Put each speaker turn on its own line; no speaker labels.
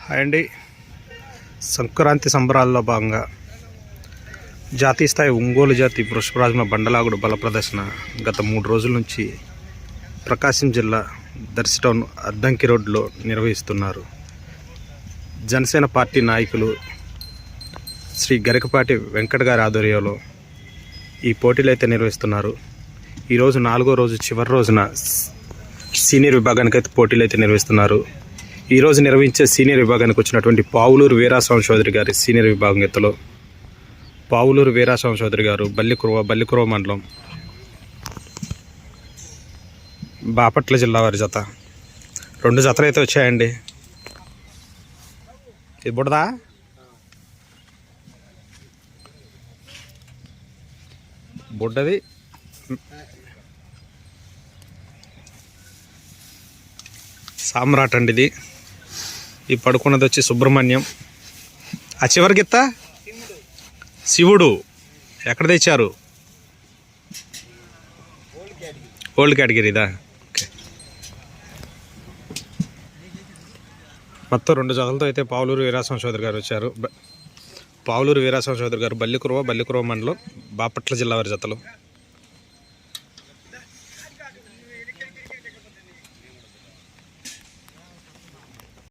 Hi అండి. సంక్రాంతి సంబరాల్లో భాగంగా జాతీయ స్థాయి ఒంగోలు జాతి వృషభరాజుల బండలాగుడు బల ప్రదర్శన గత 3 రోజుల నుంచి ప్రకాశం జిల్లా దర్శి టౌన్ అద్దంకి రోడ్లో నిర్వహిస్తున్నారు. జనసేన పార్టీ నాయకులు శ్రీ గరికపాటి వెంకట గారి ఆధ్వర్యంలో ఈ పోటీలు అయితే నిర్వహిస్తున్నారు. ఈరోజు 4వ రోజు చివరి రోజున సీనియర్ విభాగానికి అయితే పోటీలు అయితే నిర్వహిస్తున్నారు. ఈరోజు నిర్వహించే సీనియర్ విభాగానికి వచ్చినటువంటి పావులూరు వీరాస్వామి చౌదరి గారి సీనియర్ విభాగం ఎత్తులో పావులూరు వీరాస్వామి చౌదరి గారు బల్లికురవ మండలం బాపట్ల జిల్లా వారి జత 2 జతలు అయితే వచ్చాయండి. ఇది బుడదా బుడ్డది సామ్రాట్ అండి. ఇది ఈ పడుకున్నది వచ్చి సుబ్రహ్మణ్యం. ఆ చివరికి ఎత్తా శివుడు ఎక్కడ తెచ్చారు? ఓల్డ్ కేటగిరీ ఇదా? ఓకే. మొత్తం 2 జతలతో అయితే పావులూరు వీరాస్వామి చౌదరి గారు వచ్చారు. పావులూరు వీరాస్వామి చౌదరి గారు బల్లికురవ మండలం బాపట్ల జిల్లా వారి జతలు.